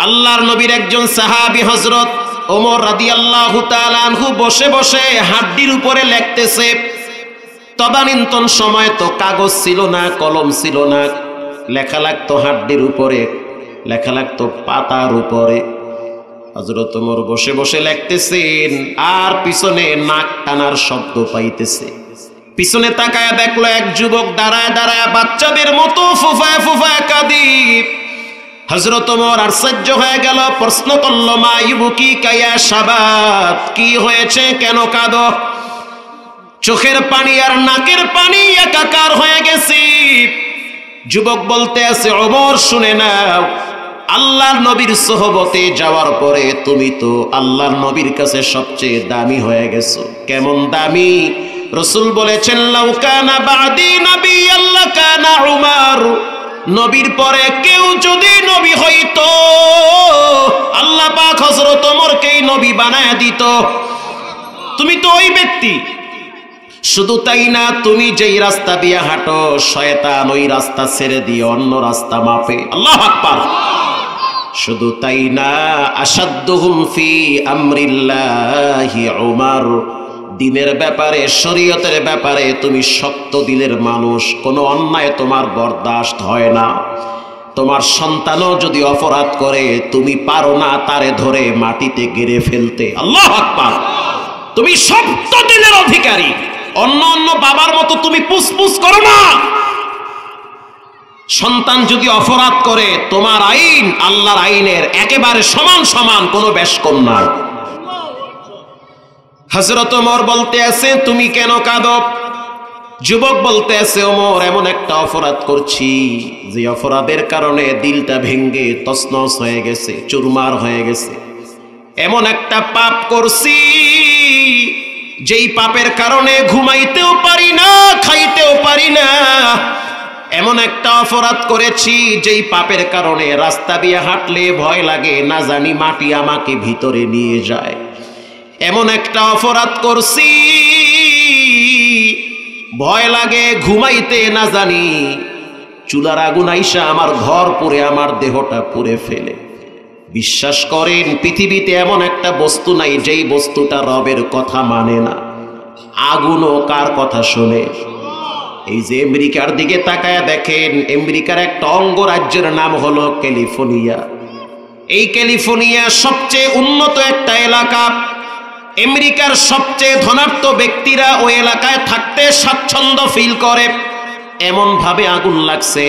আল্লাহর নবীর একজন সাহাবী হযরত ওমর রাদিয়াল্লাহু তাআলা আনহু বসে বসে হাড্ডির উপরে লিখতেছে। তদানীন্তন সময় তো কাগজ ছিল না, কলম ছিল না, লেখা লাগতো হাড্ডির উপরে, লেখা লাগতো পাতার উপরে। হযরত ওমর বসে বসে লিখতেছেন আর পিছনে নাক টানার শব্দ পাইতেছে। পিছনে তাকায়া দেখলো এক যুবক দাঁড়ায় দাঁড়ায় বাচ্চাদের মতো ফুফায় ফুফায় কাঁদি। হযরত ওমর আশ্চর্য হয়ে গেল, প্রশ্ন করল, মা ইবুকি কায়া শাবাব, কি হয়েছে, কেন কাঁদো? চোখের পানি আর নাকের পানি একাকার হয়ে গেছে। যুবক বলতে আছে, ওমর শুনে নাও, আল্লাহর নবীর সোহবতে যাওয়ার পরে তুমি তো আল্লাহর নবীর কাছে সবচেয়ে দামি হয়ে গেছো। কেমন দামি? রাসূল বলেছেন, লাউ কানা বাদি নাবিয়্যান লাকানা উমর, নবীর পরে কেউ যদি নবী হইতো আল্লাহ পাক হযরত ওমরকেই নবী বানায় দিত। তুমি তো ওই ব্যক্তি। শুধু তাই না, তুমি যেই রাস্তা দিয়ে হাঁটো শয়তান ওই রাস্তা ছেড়ে দিয়ে অন্য রাস্তা মাপে। আল্লাহু আকবার। শুধু তাই না, আসাদ্দুহুম ফি আমরিল্লাহি উমর, দিনের ব্যাপারে শরীয়তের ব্যাপারে তুমি শক্ত দিলের মানুষ, কোনো অন্যায় তোমার বরদাস্ত হয় না। তোমার সন্তানও যদি অপরাধ করে তুমি পারো না তারে ধরে মাটিতে গেড়ে ফেলতে। আল্লাহু আকবার। তুমি শক্ত দিলের অধিকারী, অন্য অন্য বাবার মতো তুমি পুসপুস করো না। সন্তান যদি অপরাধ করে তোমার আইন আল্লাহর আইনের একেবারে সমান সমান, কোনো বেশ কম নাই। হযরত ওমর বলতে আছে, তুমি কেন কাঁদো? যুবক বলতে আছে, ওমর এমন একটা অপরাধ করছি যে অপরাধের কারণে দিলটা ভেঙ্গে তছনছ হয়ে গেছে, চুরমার হয়ে গেছে। এমন একটা পাপ করছি যেই পাপের কারণে ঘুমাইতেও পারি না, খাইতেও পারি না। এমন একটা অপরাধ করেছি যেই পাপের কারণে রাস্তা দিয়ে হাঁটলে ভয় লাগে, না জানি মাটি আমাকে ভিতরে নিয়ে যায়। এমন একটা অপরাধ করছি ভয় লাগে ঘুমাইতে, না জানি চুলার আগুন আইসা আমার ঘর পুড়ে আমার দেহটা পুড়ে ফেলে। বিশ্বাস করেন পৃথিবীতে এমন একটা বস্তু নাই যেই বস্তুটা রবের কথা মানে না। আগুনও কার কথা শোনে? এই যে আমেরিকার দিকে তাকায় দেখেন, আমেরিকার একটা অঙ্গরাজ্যের নাম হলো ক্যালিফোর্নিয়া। এই ক্যালিফোর্নিয়া সবচেয়ে উন্নত একটা এলাকা। আমেরিকার সবচেয়ে ধনাঢ্য ব্যক্তিরা ওই এলাকায় থাকতে স্বাচ্ছন্দ্য ফিল করে। এমন ভাবে আগুন লাগছে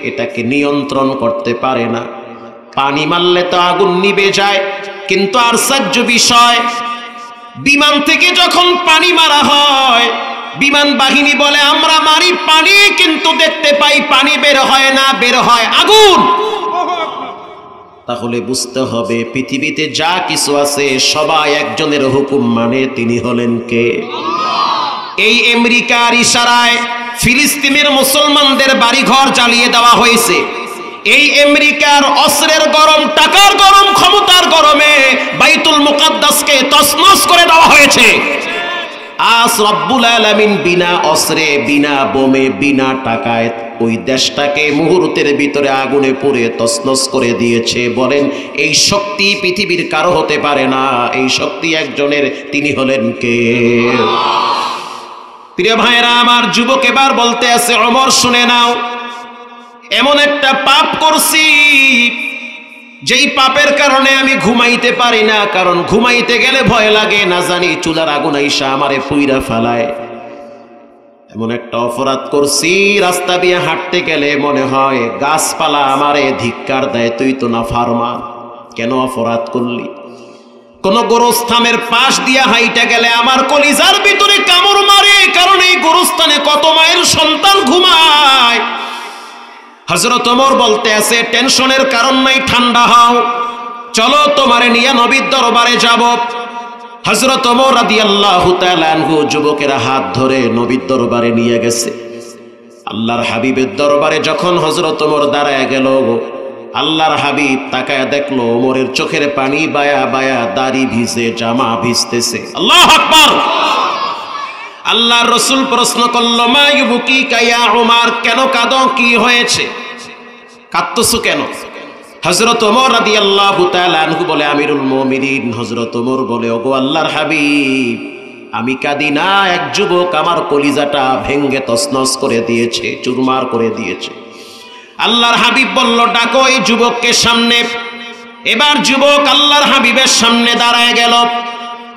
এটাকে নিয়ন্ত্রণ করতে পারে না। পানি মারলে তো আগুন নিভে যায়, কিন্তু আশ্চর্য বিষয়, বিমান থেকে যখন পানি মারা হয় বিমান বাহিনী বলে আমরা মারি পানি, কিন্তু দেখতে পাই পানি বের হয় না, বের হয় আগুন। তাহলে বুঝতে হবে পৃথিবীতে যা কিছু আছে সবাই একজনের হুকুম মানে, তিনি হলেন কে? এই আমেরিকার ইশারায় ফিলিস্তিনের মুসলমানদের বাড়িঘর জ্বালিয়ে দেওয়া হয়েছে। এই আমেরিকার অস্ত্রের গরম, টাকার গরম, ক্ষমতার গরমে বাইতুল মুকাদ্দাসকে তছনছ করে দেওয়া হয়েছে। আজ রব্বুল আলামিন বিনা অস্ত্রে, বিনা বোমে, বিনা টাকায় ওই দেশটাকে মুহূর্তের ভিতরে আগুনে পুড়ে তছনছ করে দিয়েছে। বলেন এই শক্তি পৃথিবীর কারো হতে পারে না, এই শক্তি একজনের, তিনি হলেন কে? প্রিয় ভাইরা আমার, যুবক এবার বলতে আছে, ওমর শুনে নাও, এমন একটা পাপ করছি যেই পাপের কারণে আমি ঘুমাইতে পারি না, কারণ ঘুমাইতে গেলে ভয় লাগে, না জানি চুলার আগুন আইসা আমারে পুইরা ফেলায়। এমন একটা অপরাধ করছি রাস্তা দিয়ে হাঁটতে গেলে মনে হয় গাছপালা আমারে ধিক্কার দেয়, তুই তো না ফারমান, কেন অপরাধ করলি? কোন গোরস্থানের পাশ দিয়ে হাইটা গেলে আমার কলিজার ভিতরে কামড় মারে, কারণ এই গোরস্থানে কত মায়ের সন্তান ঘুমায়। হযরত ওমর বলতে আছে, টেনশনের কারণ নাই, ঠান্ডা হও, চলো তোমারে নিয়ে নবীর দরবারে যাব। হযরত ওমর রাদিয়াল্লাহু তাআলা আনহু যুবকেরা হাত ধরে নবীর দরবারে নিয়ে গেছে। আল্লাহর হাবিবের দরবারে যখন হযরত ওমর দাঁড়ায় গেল, আল্লাহর হাবিব তাকায় দেখলো ওমরের চোখের পানি বায়া বায়া দাড়ি ভিজে, জামা ভিজতেছে। আল্লাহু আকবার। আল্লাহর রাসূল প্রশ্ন করল, মা ইবুকি কায়া উমর, কেন কাঁদো, কি হয়েছে, কাঁদতেছো কেন? হযরত ওমর রাদিয়াল্লাহু তাআলা আনহু বলে, আমিরুল মুমিনিন। হযরত ওমর বলে, ওগো আল্লাহর হাবিব, আমি কাঁদি না, এক যুবক আমার কলিজাটা ভেঙ্গে তছনছ করে দিয়েছে, চুরমার করে দিয়েছে। আল্লাহর হাবিব বলল, ডাকো এই যুবককে সামনে। এবার যুবক আল্লাহর হাবিবের সামনে দাঁড়ায় গেল।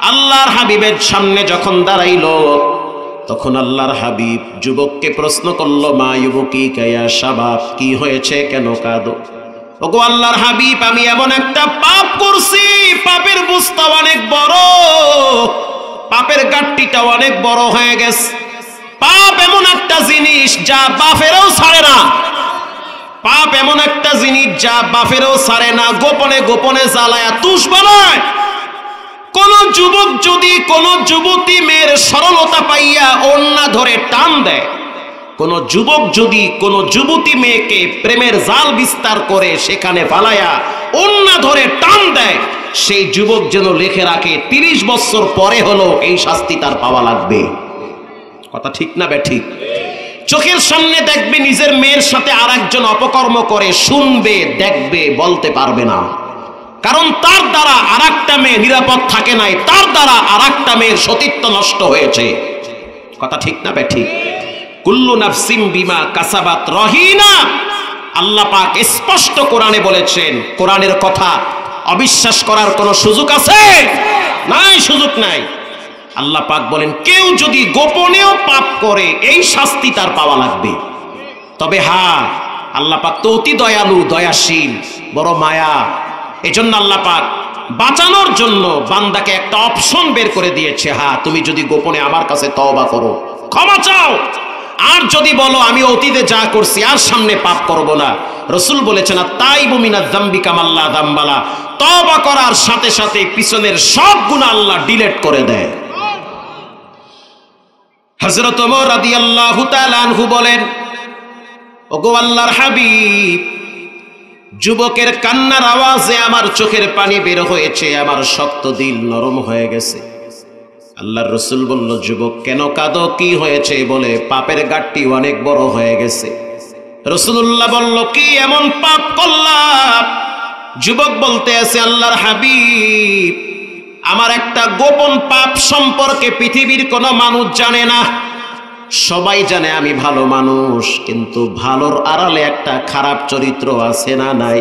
আল্লাহর হাবিবের সামনে যখন দাঁড়াইল, তখন আল্লাহর হাবিব যুবককে প্রশ্ন করল, মা ইউবুকিকা ইয়া শাবাব, কি হয়েছে, কেন কাঁদো? ওগো আল্লাহর হাবিব, আমি এমন একটা পাপ করছি, পাপের বুঝটা অনেক বড়, পাপের গাঁটটিটা অনেক বড় হয়ে গেছে। পাপ এমন একটা জিনিস যা বাপেরও ছাড়ে না। পাপ এমন একটা জিনিস যা বাপেরও ছাড়ে না, গোপনে গোপনে জ্বালায়া তুষ বানায়। কোন যুবক যদি কোন যুবতী মেয়ের সরলতা পাইয়া ওড়না ধরে টান দেয়, কোন যুবক যদি কোন যুবতী মেয়েকে প্রেমের জাল বিস্তার করে সেখানে ফালায়া ওড়না ধরে টান দেয়, সেই যুবক যেন লিখে রাখে 30 বছর পরে হলো এই শাস্তি তার পাওয়া লাগবে। কথা ঠিক না বেঠিক? চোখের সামনে দেখবে নিজের মেয়ের সাথে আরেকজন অপকর্ম করে, শুনবে, দেখবে, বলতে পারবে না, কারণ তার দ্বারা আরেকটা মেয়ে নিরাপদ থাকে নাই, তার দ্বারা আরেকটা মেয়ের সতীত্ব নষ্ট হয়েছে। কথা ঠিক না বেঠিক? কুল্লু নাফসিম বিমা কাসাবাত রহিনা। আল্লাহ পাক স্পষ্ট কোরআনে বলেছেন, কোরআনের কথা অবিশ্বাস করার কোনো সুযোগ আছে? নাই, সুযোগ নাই। আল্লাহ পাক বলেন, কেউ যদি গোপনেও পাপ করে এই শাস্তি তার পাওয়া লাগবে। তবে হ্যাঁ, আল্লাহ পাক তো অতি দয়ালু, দয়াশীল, বড় মায়া। এজন্য আল্লাহ পাক বাঁচানোর জন্য বান্দাকে একটা অপশন বের করে দিয়েছে, হ্যাঁ, তুমি যদি গোপনে আমার কাছে তওবা করো, ক্ষমা চাও, আর যদি বলো আমি অতীতে যা করছি আর সামনে পাপ করব না, রাসূল বলেছেন, তাইবু মিনাজ যামবি কামাল্লা যামবালা, তওবা করার সাথে সাথে পিছনের সব গুনাহ আল্লাহ ডিলিট করে দেয়। হযরত ওমর রাদিয়াল্লাহু তাআলা আনহু বলেন, ওগো আল্লাহর হাবিব, যুবকের কান্নার আওয়াজে আমার চোখের পানি বের হয়েছে, আমার শক্ত দিল নরম হয়ে গেছে। আল্লাহর রাসূল বলল, যুবক কেন কাঁদো, কি হয়েছে? বলে, পাপের গাঁটটি অনেক বড় হয়ে গেছে। রাসূলুল্লাহ বলল, কি এমন পাপ করলাম? যুবক বলতে আছে, আল্লাহর হাবিব, আমার একটা গোপন পাপ সম্পর্কে পৃথিবীর কোনো মানুষ জানে না। সবাই জানে আমি ভালো মানুষ, কিন্তু ভালোর আড়ালে একটা খারাপ চরিত্র আছে না নাই?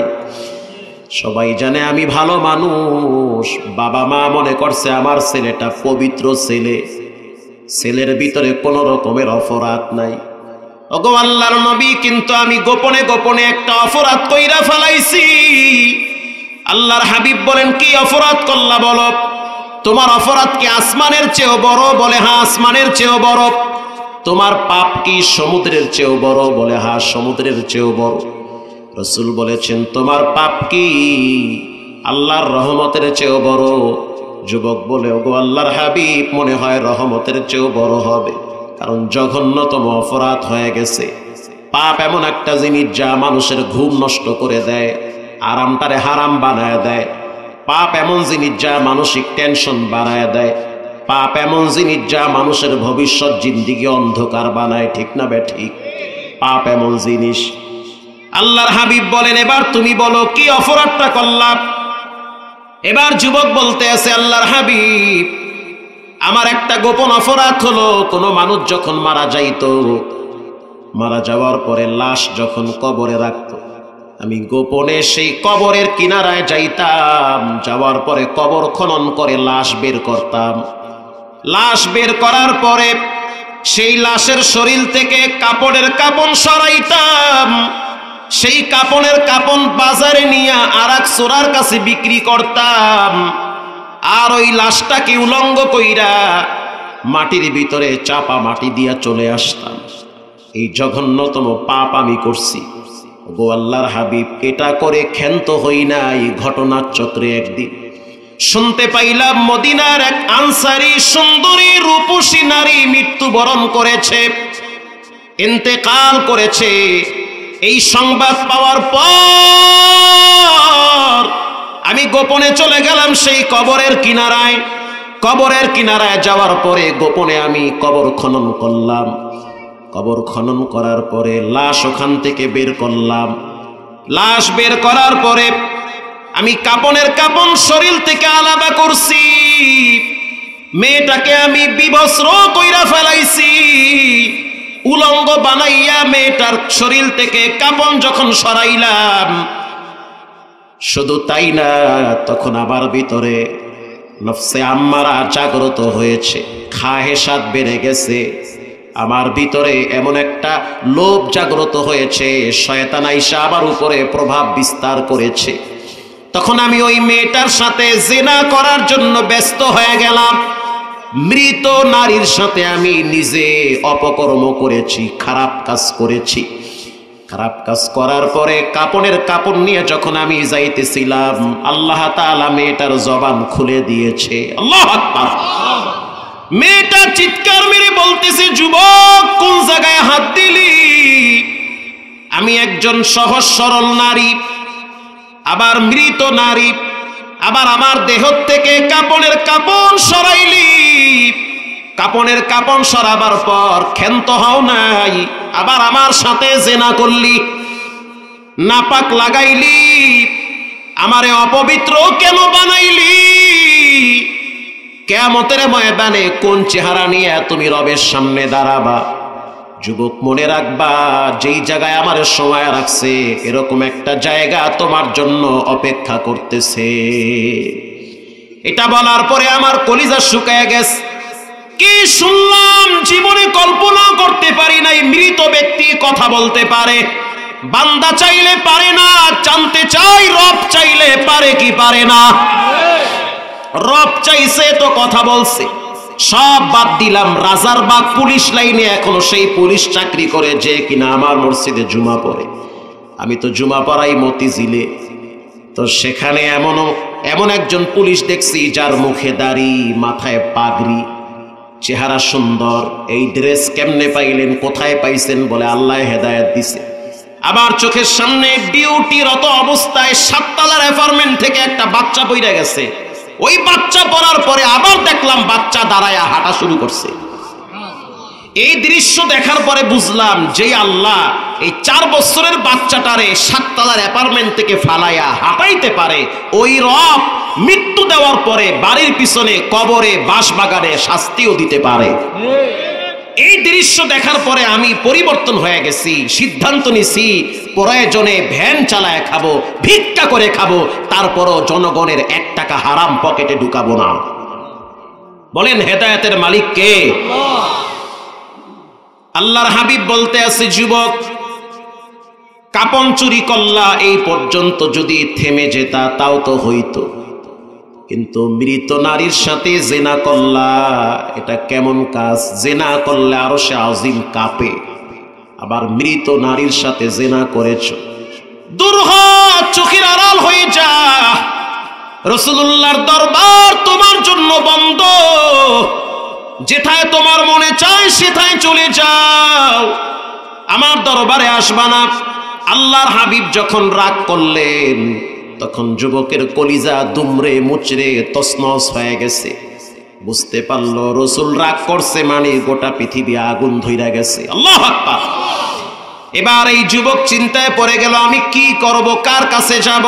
সবাই জানে আমি ভালো মানুষ, বাবা মা মনে করছে আমার ছেলেটা পবিত্র ছেলে, ছেলের ভিতরে কোনো রকমের অপরাধ নাই। ওগো আল্লাহর নবী, কিন্তু আমি গোপনে গোপনে একটা অপরাধ কইরা ফেলাইছি। আল্লাহর হাবিব বলেন, কি অপরাধ করলা বলো? তোমার অপরাধ কি আসমানের চেয়েও বড়? বলে, হ্যাঁ, আসমানের চেয়েও বড়। তোমার পাপ কি সমুদ্রের চেয়েও বড়? বলে, হ্যাঁ, সমুদ্রের চেয়েও বড়। রাসূল বলেছেন, তোমার পাপ কি আল্লাহর রহমতের চেয়েও বড়? যুবক বলে, ওগো আল্লাহর হাবিব, মনে হয় রহমতের চেয়েও বড় হবে, কারণ জঘন্যতম অপরাধ হয়ে গেছে। পাপ এমন একটা জিনিস যা মানুষের ঘুম নষ্ট করে দেয়, আরামটারে হারাম বানায় দেয়। পাপ এমন জিনিস যা মানসিক টেনশন বাড়ায় দেয়। পাপ এমন জিনিস যা মানুষের ভবিষ্যৎ জিন্দিগি অন্ধকার বানায়। ঠিক না বেঠিক? পাপ এমন জিনিস। আল্লাহর হাবিব বলেন, এবার তুমি বলো কি অপরাধটা করলাম? এবার যুবক বলতে আছে, আল্লাহর হাবিব, আমার একটা গোপন অপরাধ হলো, কোনো মানুষ যখন মারা যাইতো, মারা যাওয়ার পরে লাশ যখন কবরে রাখতো, আমি গোপনে সেই কবরের কিনারায় যাইতাম, যাওয়ার পরে কবর খনন করে লাশ বের করতাম। লাশ বের করার পরে সেই লাশের শরীর থেকে কাপড়ের কাপড় সরাইতাম। সেই কাপড়ের কাপড় বাজারে নিয়ে আরেক চোরার কাছে বিক্রি করতাম। আর ওই লাশটাকে উলঙ্গ কইরা মাটির ভিতরে চাপা মাটি দিয়া চলে আসতাম। এই জঘন্যতম পাপ আমি করছি। গো আল্লাহর হাবিব, এটা করে ক্ষান্ত হই নাই। ঘটনার চক্রে একদিন শুনতে পাইলাম মদিনার এক আনসারী সুন্দরী রূপসী নারী মৃত্যুবরণ করেছে, ইন্তেকাল করেছে। এই সংবাদ পাওয়ার পর আমি গোপনে চলে গেলাম সেই কবরের কিনারায়। কবরের কিনারায় যাওয়ার পরে গোপনে আমি কবর খনন করলাম। কবর খনন করার পরে লাশ ওখান থেকে বের করলাম। লাশ বের করার পরে আমি কাপনের কাপন শরীর থেকে আলাদা করছি, মেয়েটাকে আমি বিবস্ত্র কইরা ফেলাইছি, উলঙ্গ বানাইয়া মেয়েটার শরীর থেকে কাপন যখন সরাইলাম, শুধু তাই না, তখন আমার ভিতরে নফসে আম্মারা জাগ্রত হয়েছে, খাহেসাত বেড়ে গেছে, আমার ভিতরে এমন একটা লোভ জাগ্রত হয়েছে, শয়তান আইসা আমার উপরে প্রভাব বিস্তার করেছে। তখন আমি ওই মেয়েটার সাথে জিনা করার জন্য ব্যস্ত হয়ে গেলাম। মৃত নারীর সাথে আমি নিজে অপকর্ম করেছি, খারাপ কাজ করেছি। খারাপ কাজ করার পরে কাপনের কাপড় নিয়ে যখন আমি যাইতেছিলাম, আল্লাহ তাআলা মেয়েটার জবান খুলে দিয়েছে। আল্লাহু আকবার। মেয়েটা চিৎকার মেরে বলতেছে, যুবক কোন জায়গায় হাত দিলি? আমি একজন সহজ সরল নারী, আবার মৃত নারী, আবার আমার দেহ থেকে কাপনের কাপন সরাইলি, কাপনের কাপন সরাবার পর ক্ষান্ত হও নাই, আবার আমার সাথে জিনা করলি, নাপাক লাগাইলি, আমারে অপবিত্র কেন বানাইলি? কিয়ামতের ময়দানে কোন চেহারা নিয়ে তুমি রবের সামনে দাঁড়াবা? যুবক মনে রাখবা, যেই জায়গায় আমার সময় রাখছে, এরকম একটা জায়গা তোমার জন্য অপেক্ষা করতেছে। এটা বলার পরে আমার কলিজা শুকায় গেছে। কি শুনলাম, জীবনে কল্পনা করতে পারি নাই মৃত ব্যক্তি কথা বলতে পারে। বান্দা চাইলে পারে না, জানতে চাই রব চাইলে পারে কি পারে না? রব চাইছে তো কথা বলছে। সব বাদ দিলাম, রাজারবাগ পুলিশ লাইনে এখনো সেই পুলিশ চাকরি করে যে কিনা আমার মসজিদে জুমা পড়ে। আমি তো জুমা পড়াই মতিঝিলে, তো সেখানে এমন একজন পুলিশ দেখছি যার মুখে দাড়ি, মাথায় পাগড়ি, চেহারা সুন্দর। এই ড্রেস কেমনে পাইলেন, কোথায় পাইছেন? বলে আল্লাহ হেদায়েত দিছে। আবার চোখের সামনে ডিউটিরত অবস্থায় 7 তলার অ্যাপার্টমেন্ট থেকে একটা বাচ্চা পড়ে গেছে। ওই বাচ্চা পড়ার পরে আবার দেখলাম বাচ্চা দাঁড়ায়া হাঁটা শুরু করছে। এই দৃশ্য দেখার পরে বুঝলাম যে আল্লাহ এই 4 বছরের বাচ্চাটারে 7 তলার অ্যাপার্টমেন্ট থেকে ফালাইয়া হাঁটাইতে পারে, ওই রব মৃত্যু দেওয়ার পরে বাড়ির পিছনে কবরে, বাঁশবাগানে শাস্তিও দিতে পারে। এই দৃশ্য দেখার পরে আমি পরিবর্তন হয়ে গেছি, সিদ্ধান্ত নিছি প্রয়োজনে ভ্যান চালায় খাবো, ভিক্ষা করে খাবো, তারপরও জনগণের 1 টাকা হারাম পকেটে ঢুকাবো না। বলেন হেদায়েতের মালিক কে? আল্লাহর হাবিব বলতে আছে, যুবক কাপন চুরি করলা, এই পর্যন্ত যদি থেমে যেতা তাও তো হইতো, কিন্তু মৃত নারীর সাথে জিনা করলা, এটা কেমন কাজ? জিনা করলে আরশে আজিম কাঁপে, আবার মৃত নারীর সাথে জিনা করেছ, দূর হ, চোখের আড়াল হয়ে যা। রাসূলুল্লাহর দরবার তোমার জন্য বন্ধ, যেথায় তোমার মনে চায় সেথায় চলে যাও, আমার দরবারে আসবা না। আল্লাহর হাবিব যখন রাগ করলেন, তখন যুবকের কলিজা দুমড়ে মুচড়ে তছনছ হয়ে গেছে। বুঝতে পারলো রাসূল রাগ করছে মানে গোটা পৃথিবী আগুন ধইরা গেছে। আল্লাহু আকবার। এবার এই যুবক চিন্তায় পড়ে গেল, আমি কি করব, কার কাছে যাব?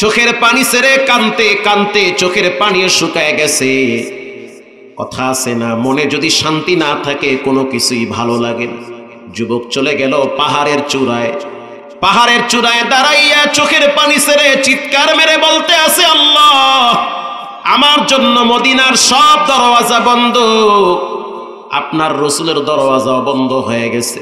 চোখের পানি ছেড়ে কানতে কানতে চোখের পানিও শুকায় গেছে। কথা আছে না, মনে যদি শান্তি না থাকে কোনো কিছুই ভালো লাগে না। যুবক চলে গেল পাহাড়ের চূড়ায়। পাহাড়ের চূড়ায় দাঁড়াইয়া চোখের পানি ছেড়ে চিৎকার মেরে বলতে আছে, আল্লাহ আমার জন্য মদিনার সব দরওয়াজা বন্ধ, আপনার রাসূলের দরওয়াজা বন্ধ হয়ে গেছে,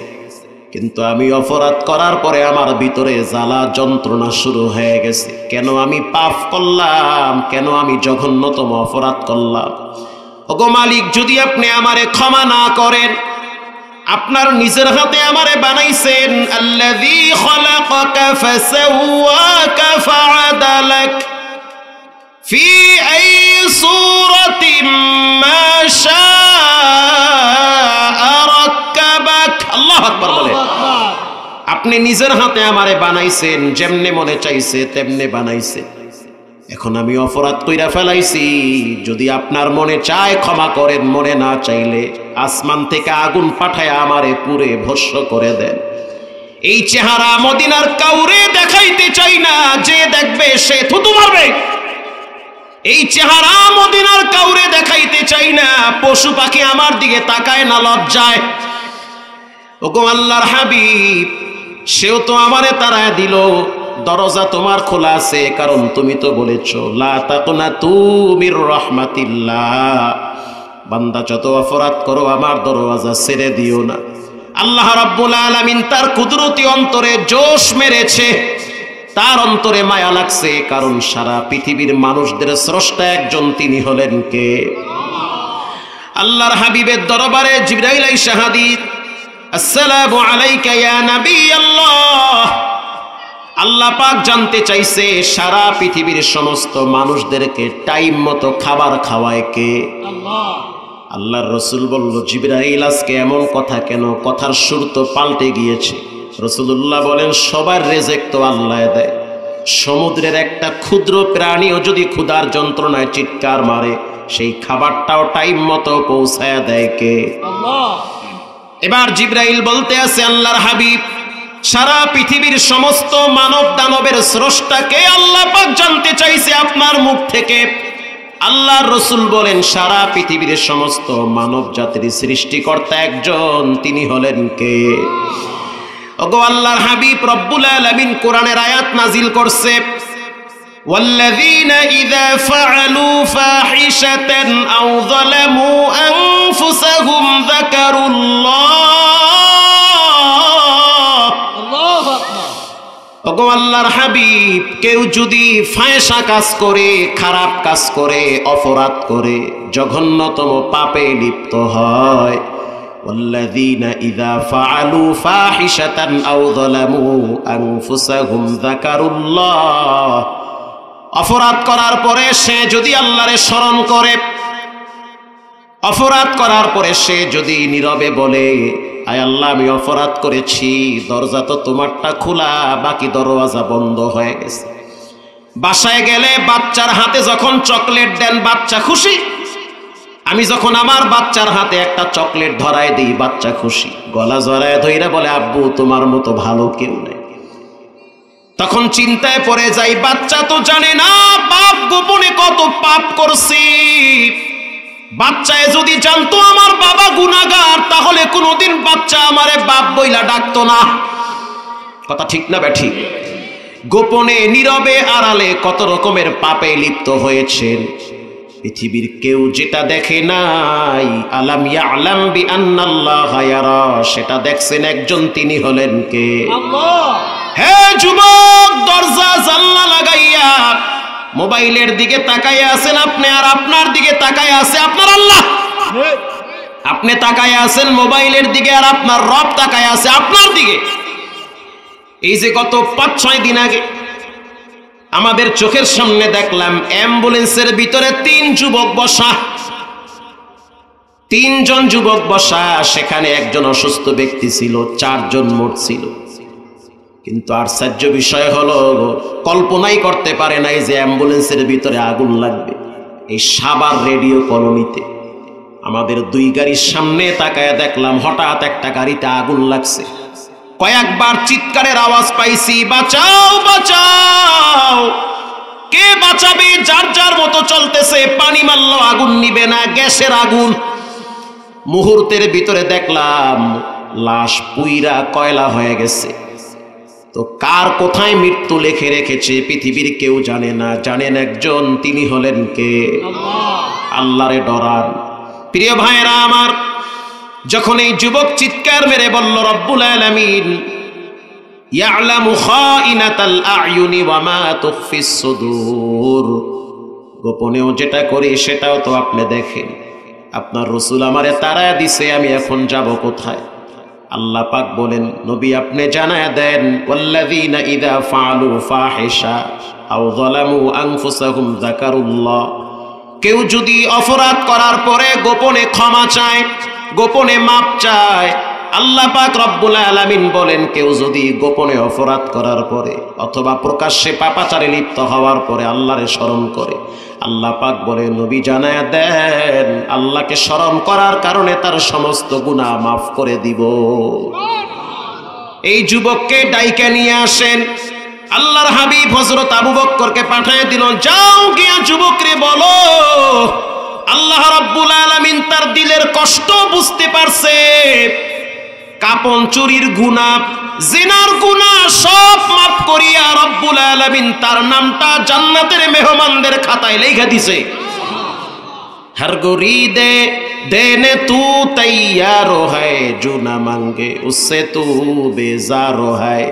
কিন্তু আমি অপরাধ করার পরে আমার ভিতরে জ্বালা যন্ত্রণা শুরু হয়ে গেছে। কেন আমি পাপ করলাম? কেন আমি জঘন্যতম অপরাধ করলাম? ওগো মালিক, যদি আপনি আমারে ক্ষমা না করেন, আপনার নিজের হাতে আমারে বানাইছেন, আল্লাযী খালাকাকা ফাসাওয়াকা ফাআদালাক ফি আই সূরাতিন মা শাআ রাক্কাবাক। আল্লাহু আকবার বলে। আপনি নিজের হাতে আমারে বানাইছেন, যেমনে মনে চাইছে তেমনে বানাইছেন। এখন আমি অপরাধ কইরা ফেলাইছি, যদি আপনার মনে চায় ক্ষমা করেন, মনে না চাইলে আসমান থেকে আগুন পাঠায় আমারে পুড়ে ভস্ম করে দেন। এই চেহারা মদিনার কাউরে দেখাইতে চাই না, যে দেখবে সে থুতু মারবে। এই চেহারা মদিনার কাউরে দেখাইতে চাই না, পশু পাখি আমার দিকে তাকায় না লজ্জায়। ওগো আল্লাহর হাবিব, সেও তো আমারে তাড়ায় দিল, দরজা তোমার খোলা আছে, কারণ তুমি তো বলেছো লা তাকনাতু মির রাহমাতিল্লাহ, বান্দা যত অপরাধ করো আমার দরওয়াজা ছেড়ে দিও না। আল্লাহ রাব্বুল আলামিন তার কুদরতি অন্তরে জোশ মেরেছে, তার অন্তরে মায়া লাগছে, কারণ সারা পৃথিবীর মানুষদের স্রষ্টা একজন, তিনি হলেন কে? আল্লাহর হাবিবের দরবারে জিবরাইল আইসা হাজির। আসসালামু আলাইকা ইয়া নবী আল্লাহ। আল্লাহ পাক জানতে চাইছে সারা পৃথিবীর সমস্ত মানুষদেরকে টাইম মতো খাবার খাওয়ায় কে? আল্লাহ। আল্লাহর রাসূল বলল, জিবরাইল আজকে এমন কথা কেন? কথার সুর তো পাল্টে গিয়েছে। রাসূলুল্লাহ বলেন, সবার রিজিক তো আল্লাহ দেয়। সমুদ্রের একটা ক্ষুদ্র প্রাণীও যদি ক্ষুধার যন্ত্রণায় চিৎকার মারে, সেই খাবারটাও টাইম মতো পৌঁছায়া দেয় কে? আল্লাহ। এবার জিবরাইল বলতে আছে, আল্লাহর হাবিব, সারা পৃথিবীর সমস্ত মানব দানবের স্রষ্টাকে আল্লাহ পাক জানতে চাইছে আপনার মুখ থেকে। আল্লাহর রাসূল বলেন, সারা পৃথিবীর সমস্ত মানব জাতির সৃষ্টিকর্তা একজন, তিনি হলেন কে? ওগো আল্লাহর হাবিব, রব্বুল আলামিন কোরআনের আয়াত নাজিল করছে, ওয়াল্লাযীনা ইযা ফাআলু ফাহিশাতান আও যালামু আনফুসাহুম যাকারুল্লাহ। আল্লাহু আকবার। ওগো আল্লাহর হাবিব, কেউ যদি ফায়সা কাজ করে, খারাপ কাজ করে, অপরাধ করে, জঘন্যতম পাপে লিপ্ত হয়, والذين إذا فعلوا فاحشة أو ظلموا أنفسهم ذكروا الله। অপরাধ করার পরে সে যদি আল্লাহরে স্মরণ করে, অপরাধ করার পরে সে যদি নীরবে বলে, আয় আল্লাহ আমি অপরাধ করেছি, দরজা তো তোমারটা খোলা, বাকি দরওয়াজা বন্ধ হয়ে গেছে। বাসায় গেলে বাচ্চার হাতে যখন চকলেট দেন, বাচ্চা খুশি। আমি যখন আমার বাচ্চার হাতে একটা চকলেট ধরায় দিই, বাচ্চা খুশি, গলা জড়ায় ধইরা বলে, আব্বু তোমার মতো ভালো কেউ নেই। তখন চিন্তায় পড়ে যাই, বাচ্চা তো জানে না বাপ গোপনে কত পাপ করছি। বাচ্চায় যদি জানতো আমার বাবা গুনাহগার, তাহলে কোনোদিন বাচ্চা আমারে বাপ বইলা ডাকতো না। কথা ঠিক না বেঠিক? গোপনে, নীরবে, আড়ালে কত রকমের পাপে লিপ্ত হয়েছেন, পৃথিবীর কেউ যেটা দেখে নাই। আলাম ইয়ালাম বিআন্নাল্লাহা ইয়ারা, সেটা দেখছেন একজন, তিনি হলেন কে? আল্লাহ। হে যুবক, দরজা জানলা লাগাইয়া মোবাইলের দিকে তাকাইয়া আছেন আপনি, আর আপনার দিকে তাকাইয়া আছে আপনার আল্লাহ। আপনি তাকাইয়া আছেন মোবাইলের দিকে, আর আপনার রব তাকাইয়া আছে আপনার দিকে। এই যে গত ৫-৬ দিন আগে আমাদের চোখের সামনে দেখলাম অ্যাম্বুলেন্সের ভিতরে ৩ যুবক বসা, ৩ জন যুবক বসা, সেখানে একজন অসুস্থ ব্যক্তি ছিল, ৪ জন মোট ছিল। কিন্তু আশ্চর্য বিষয় হলো, কল্পনাই করতে পারে নাই যে অ্যাম্বুলেন্সের ভিতরে আগুন লাগবে। এই সাভার রেডিও কলোনিতে আমাদের 2 গাড়ির সামনে তাকায় দেখলাম হঠাৎ একটা গাড়িতে আগুন লাগছে। কয়েকবার চিৎকারের আওয়াজ পাইছি, বাঁচাও বাঁচাও। কে বাঁচাবে? যার যার মতো চলতেছে, পানি মারলো আগুন নিবে না, গ্যাসের আগুন। মুহূর্তের ভিতরে দেখলাম লাশ পুইরা কয়লা হয়ে গেছে। তো কার কোথায় মৃত্যু লিখে রেখেছে পৃথিবীর কেউ জানে না, জানেন একজন, তিনি হলেন কে? আল্লাহ। আল্লাহরে ডরান। প্রিয় ভাইরা আমার, যখন এই যুবক চিৎকার মেরে বলল, রব্বুল আলামিন ইয়ালামু খাইনাতাল আয়ুনি ওয়া মা তুখফিস সুদূর, গোপনেও যেটা করি সেটাও তো আপনি দেখেন। আপনার রাসূল আমারে তাড়ায় দিছে, আমি এখন যাব কোথায়? আল্লাহ পাক বলেন, নবী আপনি জানায় দেন, ওয়াল্লাযীনা ইযা ফাআলু ফাহিশা আও যালামু আনফুসাহুম যাকারুল্লাহ। কেউ যদি অপরাধ করার পরে গোপনে ক্ষমা চায়, গোপনে মাপ চায়, আল্লাহ পাক রব্বুল আলামিন বলেন, কেউ যদি গোপনে অপরাধ করার পরে অথবা প্রকাশ্যে পাপাচারে লিপ্ত হওয়ার পরে আল্লাহরে স্মরণ করে, আল্লাহ পাক বলে, নবী জানায়া দেন, আল্লাহকে স্মরণ করার কারণে তার সমস্ত গুনাহ মাফ করে দিব। এই যুবককে ডাইকা নিয়ে আসেন। আল্লাহর হাবিব হযরত আবু বকরকে পাঠিয়ে দিল, যাও গিয়া যুবকরে বলো আল্লাহ রাব্বুল আলামিন তার দিলের কষ্ট বুঝতে পারছে, কাপন চুরির গুনাহ, জিনার গুনাহ সব মাফ করিয়া রব্বুল আলামিন তার নামটা জান্নাতের মেহমানদের খাতায় লেখা দিছে। हर गुरीदे देने तू तैयार है, जो ना मांगे उससे तू बेजार है।